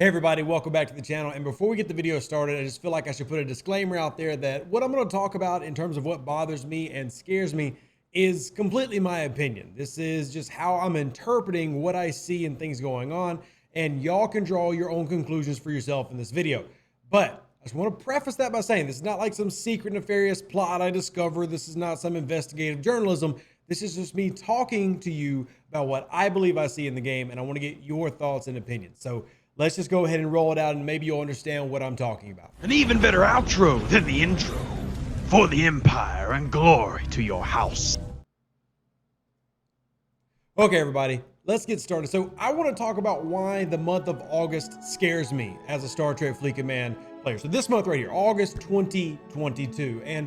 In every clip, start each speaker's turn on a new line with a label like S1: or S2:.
S1: Hey everybody, welcome back to the channel. And before we get the video started, I just feel like I should put a disclaimer out there that what I'm going to talk about in terms of what bothers me and scares me is completely my opinion. This is just how I'm interpreting what I see and things going on, and y'all can draw your own conclusions for yourself in this video. But I just want to preface that by saying this is not like some secret nefarious plot I discovered. This is not some investigative journalism. This is just me talking to you about what I believe I see in the game, and I want to get your thoughts and opinions. So let's just go ahead and roll it out, and maybe you'll understand what I'm talking about.
S2: An even better outro than the intro. For the Empire and glory to your house.
S1: Okay, everybody, let's get started. So I want to talk about why the month of August scares me as a Star Trek Fleet Command player. So this month right here, August 2022. And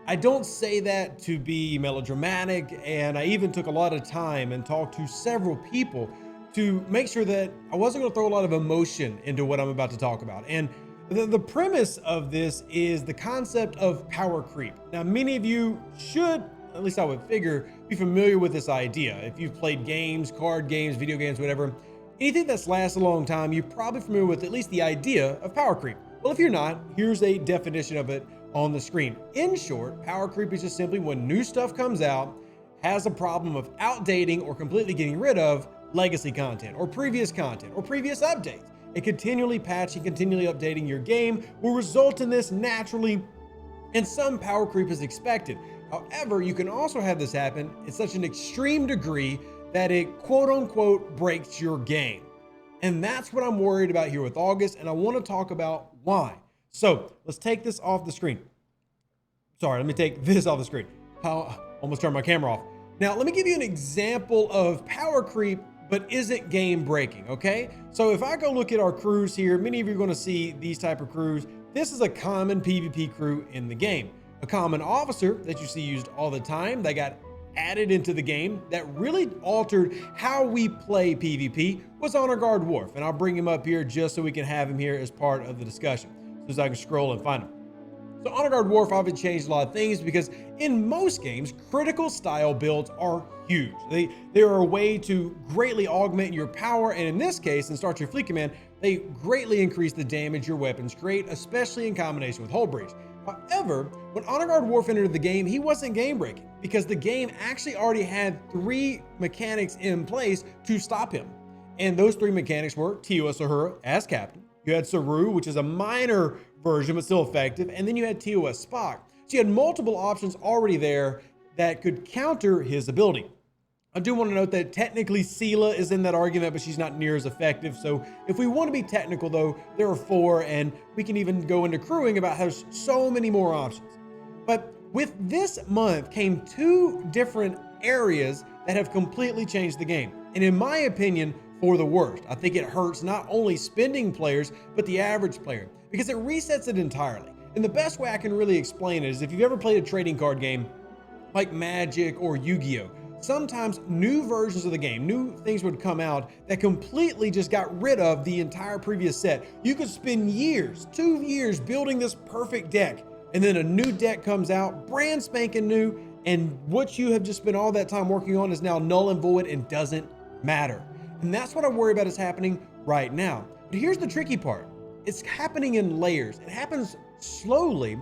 S1: I don't say that to be melodramatic, and I even took a lot of time and talked to several people to make sure that I wasn't going to throw a lot of emotion into what I'm about to talk about. And the premise of this is the concept of power creep. Now, many of you should, at least I would figure, be familiar with this idea. If you've played games, card games, video games, whatever, anything that's lasted a long time, you're probably familiar with at least the idea of power creep. Well, if you're not, here's a definition of it on the screen. In short, power creep is just simply when new stuff comes out, has a problem of outdating or completely getting rid of legacy content or previous updates, and continually patching, continually updating your game will result in this naturally, and some power creep is expected. However, you can also have this happen in such an extreme degree that it quote unquote breaks your game. And that's what I'm worried about here with August, and I want to talk about why. So let's take this off the screen. Sorry, let me take this off the screen. Almost turned my camera off. Now, let me give you an example of power creep but isn't game breaking, okay? So if I go look at our crews here, many of you are going to see these type of crews. This is a common PvP crew in the game. A common officer that you see used all the time that got added into the game that really altered how we play PvP was Honor Guard Worf. And I'll bring him up here just so we can have him here as part of the discussion, so I can scroll and find him. So Honor Guard Worf obviously changed a lot of things because in most games, critical style builds are huge. They are a way to greatly augment your power, and in this case, in Star Trek Fleet Command, they greatly increase the damage your weapons create, especially in combination with hull breach. However, when Honor Guard Worf entered the game, he wasn't game breaking because the game actually already had 3 mechanics in place to stop him. And those 3 mechanics were TOS Uhura as captain. You had Saru, which is a minor version but still effective, and then you had TOS Spock. So you had multiple options already there that could counter his ability. I do want to note that technically Sela is in that argument, but she's not near as effective. So if we want to be technical though, there are 4, and we can even go into crewing about how there's so many more options. But with this month came 2 different areas that have completely changed the game. And in my opinion, for the worst. I think it hurts not only spending players, but the average player, because it resets it entirely. And the best way I can really explain it is if you've ever played a trading card game like Magic or Yu-Gi-Oh! Sometimes new versions of the game, new things would come out that completely just got rid of the entire previous set. You could spend years, 2 years building this perfect deck, and then a new deck comes out, brand spanking new, and what you have just spent all that time working on is now null and void and doesn't matter. And that's what I worry about is happening right now. But here's the tricky part. It's happening in layers. It happens slowly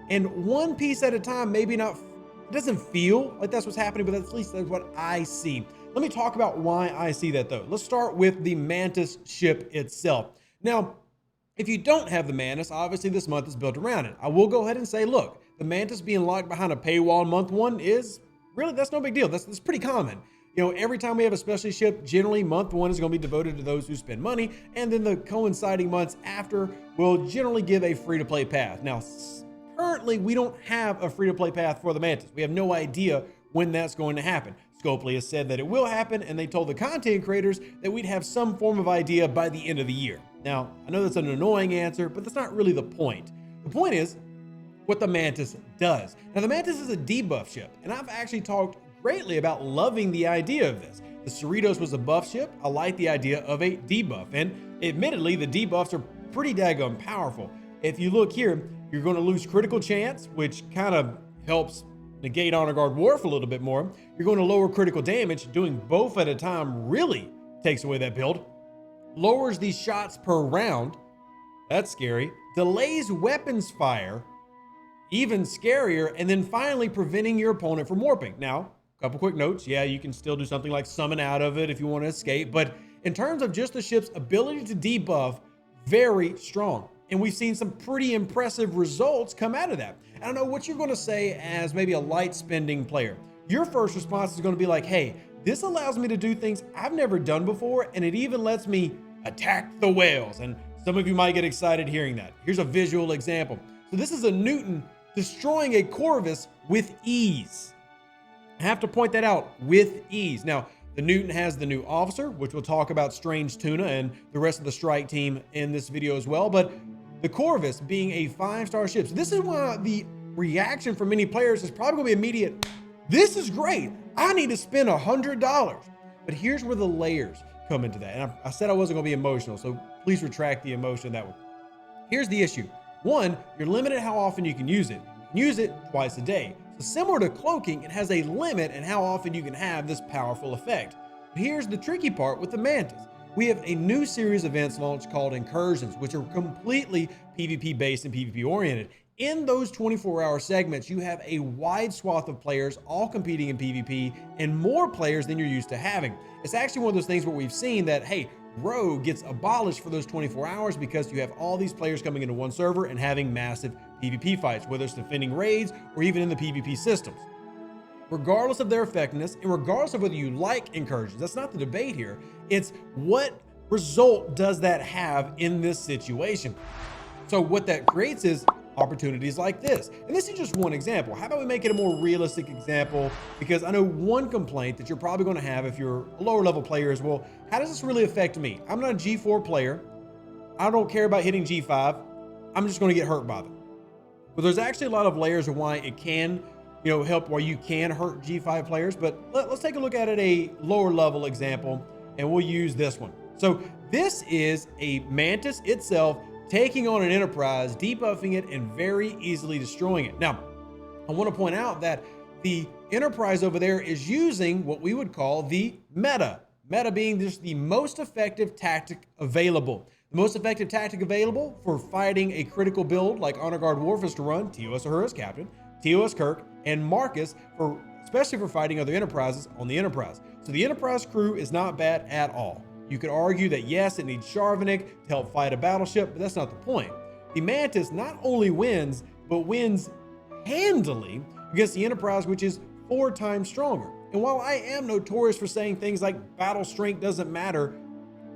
S1: and one piece at a time. Maybe not, it doesn't feel like that's what's happening, but at least that's what I see. Let me talk about why I see that though. Let's start with the Mantis ship itself. Now, if you don't have the Mantis, obviously this month is built around it. I will go ahead and say, look, the Mantis being locked behind a paywall in month 1 is really, that's no big deal. That's pretty common. You know, every time we have a specialty ship, generally month 1 is going to be devoted to those who spend money, and then the coinciding months after will generally give a free-to-play path. Now, currently, we don't have a free-to-play path for the Mantis. We have no idea when that's going to happen. Scopely has said that it will happen, and they told the content creators that we'd have some form of idea by the end of the year. Now, I know that's an annoying answer, but that's not really the point. The point is what the Mantis does. Now, the Mantis is a debuff ship, and I've actually talked greatly about loving the idea of this. The Cerritos was a buff ship. I like the idea of a debuff, and admittedly, the debuffs are pretty daggone powerful. If you look here, you're going to lose critical chance, which kind of helps negate Honor Guard Worf a little bit more. You're going to lower critical damage. Doing both at a time really takes away that build. lowers the shots per round. That's scary. Delays weapons fire, even scarier, and then finally preventing your opponent from warping. Now, a couple quick notes. Yeah, you can still do something like summon out of it if you want to escape, but in terms of just the ship's ability to debuff, very strong. And we've seen some pretty impressive results come out of that. I don't know what you're going to say as maybe a light spending player. Your first response is going to be like, hey, this allows me to do things I've never done before, and it even lets me attack the whales. And some of you might get excited hearing that. Here's a visual example. So this is a Newton destroying a Corvus with ease. I have to point that out, with ease. Now, the Newton has the new officer, which we'll talk about Strange Tuna and the rest of the strike team in this video as well. But the Corvus being a 5-star ship. So this is why the reaction from many players is probably gonna be immediate. This is great. I need to spend $100. But here's where the layers come into that. And I said I wasn't gonna be emotional, so please retract the emotion that way. Here's the issue. One, you're limited how often you can use it. Use it twice a day. So similar to cloaking, it has a limit in how often you can have this powerful effect. But here's the tricky part with the Mantis. We have a new series of events launched called Incursions, which are completely PvP based and PvP oriented. In those 24-hour segments, you have a wide swath of players all competing in PvP and more players than you're used to having. It's actually one of those things where we've seen that, hey, Rogue gets abolished for those 24 hours because you have all these players coming into one server and having massive PvP fights, whether it's defending raids or even in the PvP systems. Regardless of their effectiveness and regardless of whether you like incursions, that's not the debate here. It's what result does that have in this situation? So what that creates is opportunities like this. And this is just one example. How about we make it a more realistic example? Because I know one complaint that you're probably going to have if you're a lower level player is, well, how does this really affect me? I'm not a G4 player. I don't care about hitting G5. I'm just going to get hurt by them. But there's actually a lot of layers of why it can, help where you can hurt G5 players. But let's take a look at it a lower level example, and we'll use this one. So this is a Mantis itself taking on an Enterprise, debuffing it, and very easily destroying it. Now, I want to point out that the Enterprise over there is using what we would call the meta. Meta being just the most effective tactic available. The most effective tactic available for fighting a critical build like Honor Guard Worf is to run TOS Uhura's captain, TOS Kirk, and Marcus, especially for fighting other Enterprises on the Enterprise. So the Enterprise crew is not bad at all. You could argue that yes, it needs Charvanik to help fight a battleship, but that's not the point. The Mantis not only wins, but wins handily against the Enterprise, which is 4 times stronger. And while I am notorious for saying things like battle strength doesn't matter,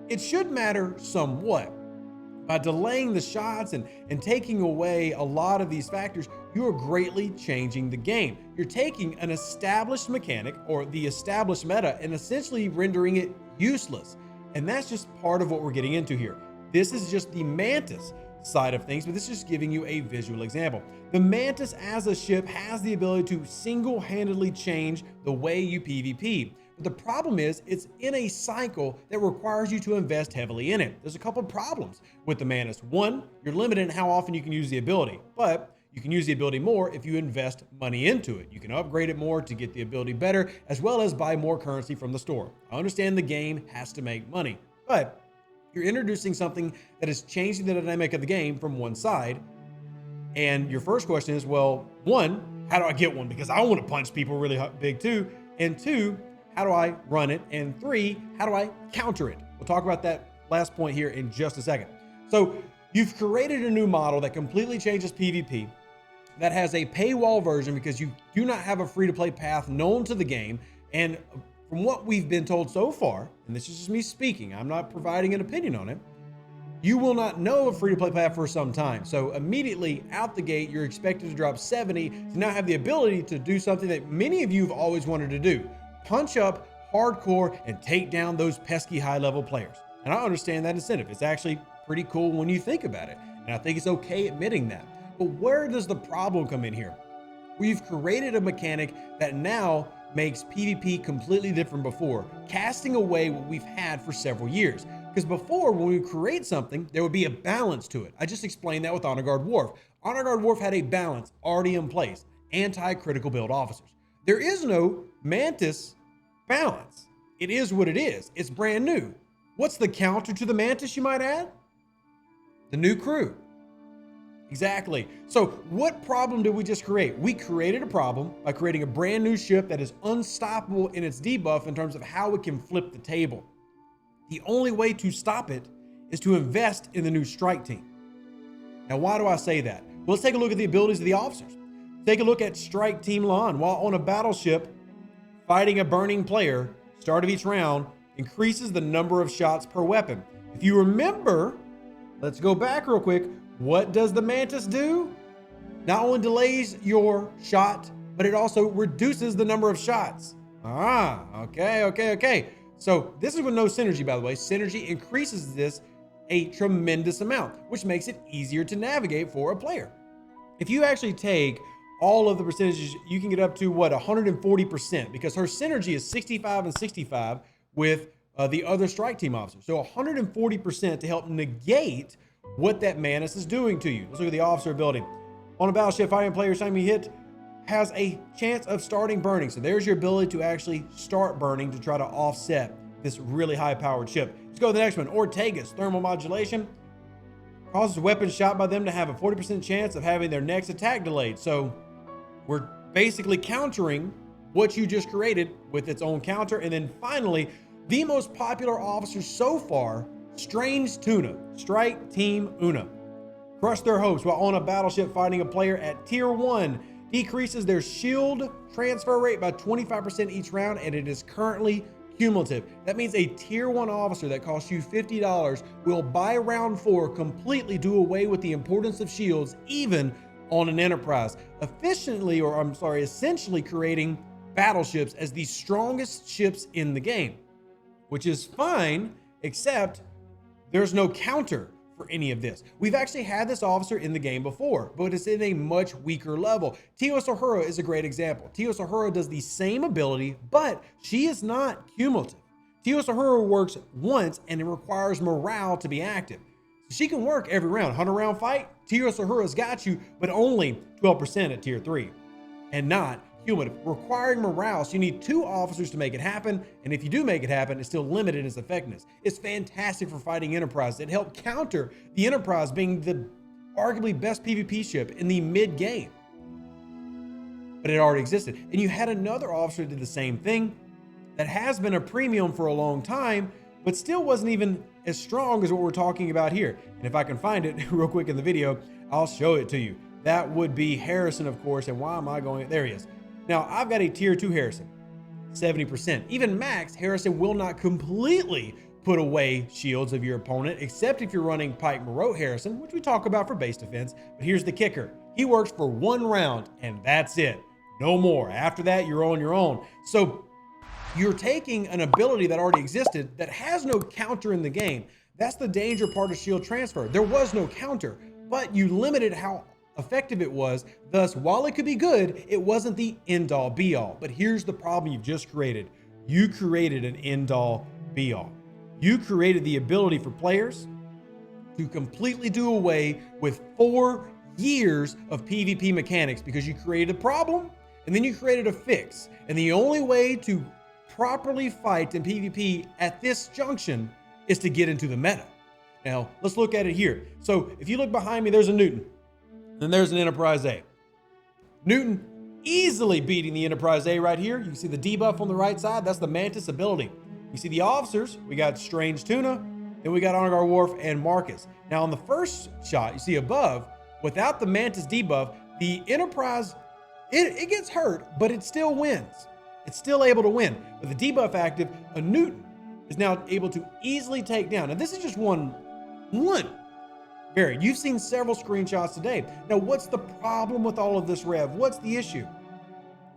S1: it should matter somewhat. By delaying the shots and taking away a lot of these factors, you are greatly changing the game. You're taking an established mechanic or the established meta and essentially rendering it useless. And that's just part of what we're getting into here. This is just the Mantis side of things, but this is just giving you a visual example. The Mantis as a ship has the ability to single-handedly change the way you PvP. But the problem is it's in a cycle that requires you to invest heavily in it. There's a couple of problems with the Mantis. One, you're limited in how often you can use the ability, but you can use the ability more if you invest money into it. You can upgrade it more to get the ability better, as well as buy more currency from the store. I understand the game has to make money, but you're introducing something that is changing the dynamic of the game from one side. And your first question is, well, one, how do I get one? Because I want to punch people really big too. And two, how do I run it? And three, how do I counter it? We'll talk about that last point here in just a second. So you've created a new model that completely changes PvP, that has a paywall version because you do not have a free-to-play path known to the game. And from what we've been told so far, and this is just me speaking, I'm not providing an opinion on it, you will not know a free-to-play path for some time. So immediately out the gate, you're expected to drop 70 to now have the ability to do something that many of you have always wanted to do. Punch up hardcore and take down those pesky high-level players. And I understand that incentive. It's actually pretty cool when you think about it. And I think it's okay admitting that. But where does the problem come in here? We've created a mechanic that now makes PvP completely different before, casting away what we've had for several years. Because before, when we create something, there would be a balance to it. I just explained that with Honor Guard Worf. Honor Guard Worf had a balance already in place, anti-critical build officers. There is no Mantis balance. It is what it is. It's brand new. What's the counter to the Mantis, you might add? The new crew. Exactly. So what problem did we just create? We created a problem by creating a brand new ship that is unstoppable in its debuff in terms of how it can flip the table. The only way to stop it is to invest in the new strike team. Now, why do I say that? Well, let's take a look at the abilities of the officers. Take a look at Strike Team Lon. While on a battleship, fighting a burning player, start of each round, increases the number of shots per weapon. If you remember, let's go back real quick. What does the Mantis do? Not only delays your shot, but it also reduces the number of shots. Okay. So this is with no synergy, by the way. Synergy increases this a tremendous amount, which makes it easier to navigate for a player. If you actually take all of the percentages, you can get up to what, 140%, because her synergy is 65 and 65 with the other strike team officer. So 140% to help negate what that Mantis is doing to you. Let's look at the officer ability. On a battleship, fighting player, time you hit, has a chance of starting burning. So there's your ability to actually start burning to try to offset this really high powered ship. Let's go to the next one. Ortega's thermal modulation causes weapons shot by them to have a 40% chance of having their next attack delayed. So we're basically countering what you just created with its own counter. And then finally, the most popular officer so far, Strange Tuna, Strike Team Una. Crush their hopes while on a battleship fighting a player at tier 1. Decreases their shield transfer rate by 25% each round, and it is currently cumulative. That means a tier 1 officer that costs you $50 will by round 4 completely do away with the importance of shields, even on an Enterprise, essentially creating battleships as the strongest ships in the game, which is fine, except there's no counter for any of this. We've actually had this officer in the game before, but it's in a much weaker level. Teos Uhura is a great example. Teos Uhura does the same ability, but she is not cumulative. Teos Uhura works once and it requires morale to be active. She can work every round. 100 round fight, Teos Uhura's got you, but only 12% at tier 3 and not cumulative, requiring morale. So you need 2 officers to make it happen. And if you do make it happen, it's still limited in its effectiveness. It's fantastic for fighting Enterprise. It helped counter the Enterprise being the arguably best PvP ship in the mid game, but it already existed. And you had another officer that did the same thing that has been a premium for a long time, but still wasn't even as strong as what we're talking about here. And if I can find it real quick in the video, I'll show it to you. That would be Harrison, of course. And why am I going? There he is. Now, I've got a tier 2 Harrison, 70%. Even max, Harrison will not completely put away shields of your opponent, except if you're running Pike Marot Harrison, which we talk about for base defense. But here's the kicker. He works for 1 round, and that's it. No more. After that, you're on your own. So you're taking an ability that already existed that has no counter in the game. That's the danger part of shield transfer. There was no counter, but you limited how effective it was. Thus, while it could be good, it wasn't the end-all be-all. But here's the problem you've just created. You created an end-all be-all. You created the ability for players to completely do away with 4 years of PvP mechanics because you created a problem and then you created a fix. And the only way to properly fight in PvP at this junction is to get into the meta. Now, let's look at it here. So if you look behind me, there's a Newton. Then there's an Enterprise A. Newton easily beating the Enterprise A right here. You can see the debuff on the right side. That's the Mantis ability. You see the officers. We got Strange Tuna. Then we got Onagar Worf and Marcus. Now on the first shot, you see above, without the Mantis debuff, the Enterprise, it gets hurt, but it still wins. It's still able to win. With the debuff active, a Newton is now able to easily take down. Now this is just one. Barry, you've seen several screenshots today. Now, what's the problem with all of this, Rev? What's the issue?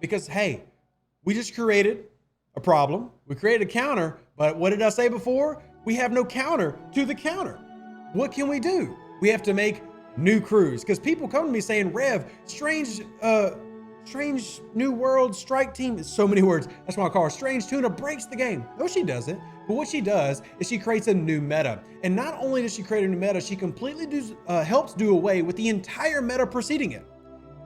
S1: Because, hey, we just created a problem. We created a counter, but what did I say before? We have no counter to the counter. What can we do? We have to make new crews, because people come to me saying, Rev, strange new world strike team. It's so many words. That's why I call her Strange Tuna breaks the game. No, she doesn't. But what she does is she creates a new meta. And not only does she create a new meta, she completely helps do away with the entire meta preceding it.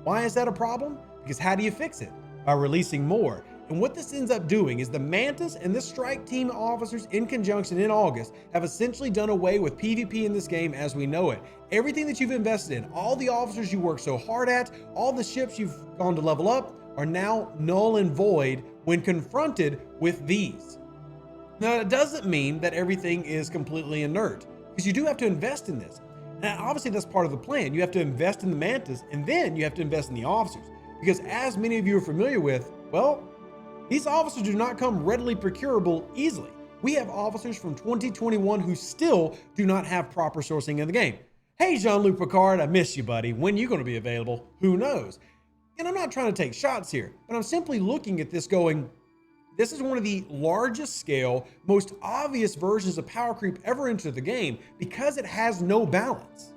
S1: Why is that a problem? Because how do you fix it? By releasing more. And what this ends up doing is the Mantis and the strike team officers in conjunction in August have essentially done away with PvP in this game as we know it. Everything that you've invested in, all the officers you worked so hard at, all the ships you've gone to level up are now null and void when confronted with these. Now, it doesn't mean that everything is completely inert, because you do have to invest in this. Now, obviously that's part of the plan. You have to invest in the Mantis, and then you have to invest in the officers. Because as many of you are familiar with, well, these officers do not come readily procurable easily. We have officers from 2021 who still do not have proper sourcing in the game. Hey, Jean-Luc Picard, I miss you, buddy. When you going to be available? Who knows? And I'm not trying to take shots here, but I'm simply looking at this going, this is one of the largest scale, most obvious versions of power creep ever entered the game because it has no balance.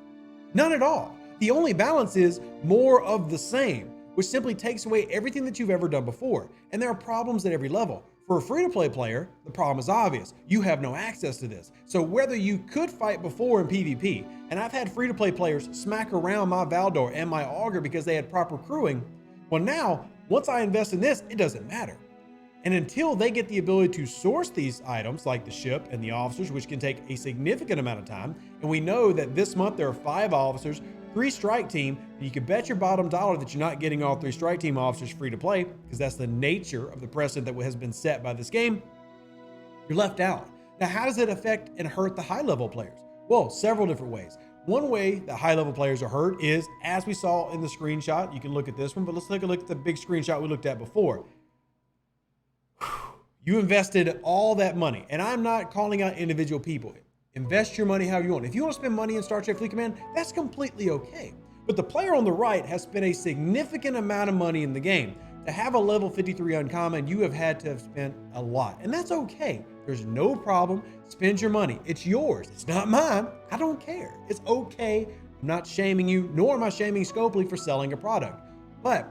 S1: None at all. The only balance is more of the same, which simply takes away everything that you've ever done before. And there are problems at every level. For a free-to-play player, the problem is obvious. You have no access to this. So whether you could fight before in PvP, and I've had free-to-play players smack around my Valdor and my Augur because they had proper crewing, well now, once I invest in this, it doesn't matter. And until they get the ability to source these items like the ship and the officers, which can take a significant amount of time, and we know that this month there are 5 officers, 3 strike team, and you can bet your bottom dollar that you're not getting all 3 strike team officers free to play, because that's the nature of the precedent that has been set by this game. You're left out. Now, how does it affect and hurt the high level players? Well, several different ways. One way that high level players are hurt is, as we saw in the screenshot, you can look at this one, but let's take a look at the big screenshot we looked at before. You invested all that money, and I'm not calling out individual people. Invest your money how you want. If you want to spend money in Star Trek Fleet Command, that's completely okay. But the player on the right has spent a significant amount of money in the game. To have a level 53 uncommon, you have had to have spent a lot, and that's okay. There's no problem. Spend your money. It's yours. It's not mine. I don't care. It's okay. I'm not shaming you, nor am I shaming Scopely for selling a product. But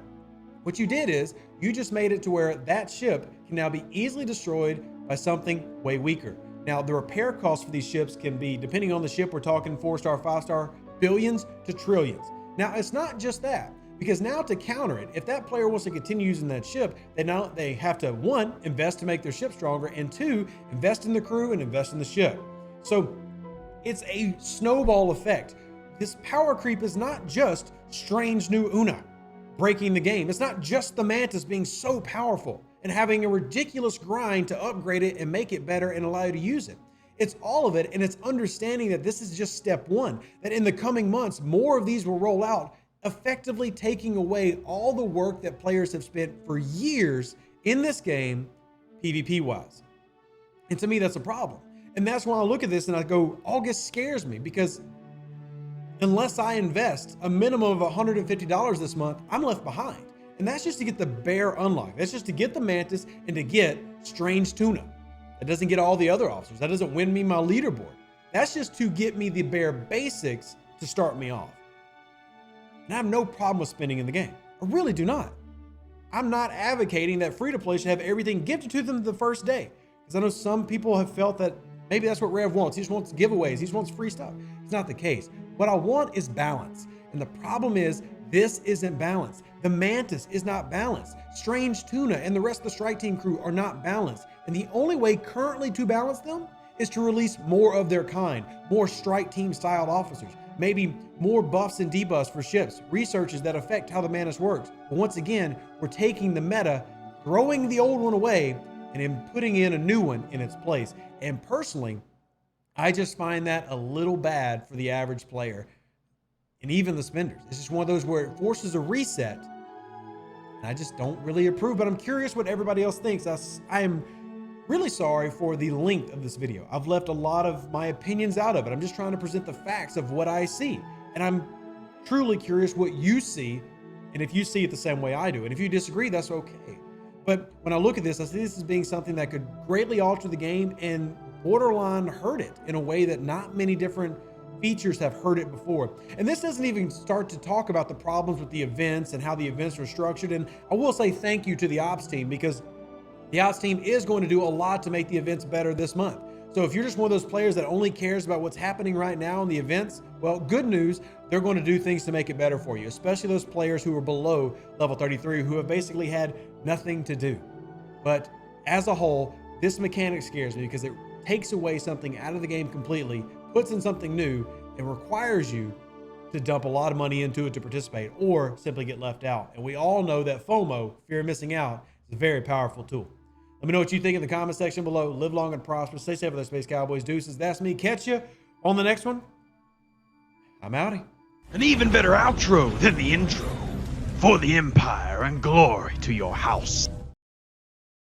S1: what you did is you just made it to where that ship can now be easily destroyed by something way weaker. Now, the repair costs for these ships can be, depending on the ship, we're talking 4-star, 5-star, billions to trillions. Now, it's not just that, because now to counter it, if that player wants to continue using that ship, they have to, 1, invest to make their ship stronger, and 2, invest in the crew and invest in the ship. So it's a snowball effect. This power creep is not just strange new Una breaking the game. It's not just the Mantis being so powerful and having a ridiculous grind to upgrade it and make it better and allow you to use it. It's all of it, and it's understanding that this is just step 1, that in the coming months, more of these will roll out, effectively taking away all the work that players have spent for years in this game, PvP-wise. And to me, that's a problem. And that's why I look at this and I go, August scares me, because unless I invest a minimum of $150 this month, I'm left behind. And that's just to get the bare unlock. That's just to get the Mantis and to get Strange Tuna. That doesn't get all the other officers. That doesn't win me my leaderboard. That's just to get me the bare basics to start me off. And I have no problem with spending in the game. I really do not. I'm not advocating that free-to-play should have everything gifted to them the first day. Because I know some people have felt that maybe that's what Rev wants. He just wants giveaways. He just wants free stuff. It's not the case. What I want is balance. And the problem is, this isn't balanced. The Mantis is not balanced. Strange Tuna and the rest of the strike team crew are not balanced. And the only way currently to balance them is to release more of their kind, more strike team styled officers, maybe more buffs and debuffs for ships, researches that affect how the Mantis works. But once again, we're taking the meta, throwing the old one away, and then putting in a new one in its place. And personally, I just find that a little bad for the average player and even the spenders. It's just one of those where it forces a reset, and I just don't really approve, but I'm curious what everybody else thinks. I am really sorry for the length of this video. I've left a lot of my opinions out of it. I'm just trying to present the facts of what I see, and I'm truly curious what you see, and if you see it the same way I do. And if you disagree, that's okay. But when I look at this, I see this as being something that could greatly alter the game and borderline hurt it in a way that not many different features have hurt it before. And this doesn't even start to talk about the problems with the events and how the events are structured. And I will say thank you to the ops team, because the ops team is going to do a lot to make the events better this month. So if you're just one of those players that only cares about what's happening right now in the events, well, good news, they're going to do things to make it better for you, especially those players who are below level 33, who have basically had nothing to do. But as a whole, this mechanic scares me because it takes away something out of the game completely, puts in something new, and requires you to dump a lot of money into it to participate or simply get left out. And we all know that FOMO, fear of missing out, is a very powerful tool. Let me know what you think in the comment section below. Live long and prosper. Stay safe with those Space Cowboys. Deuces. That's me. Catch you on the next one. I'm outie.
S2: An even better outro than the intro. For the Empire and glory to your house.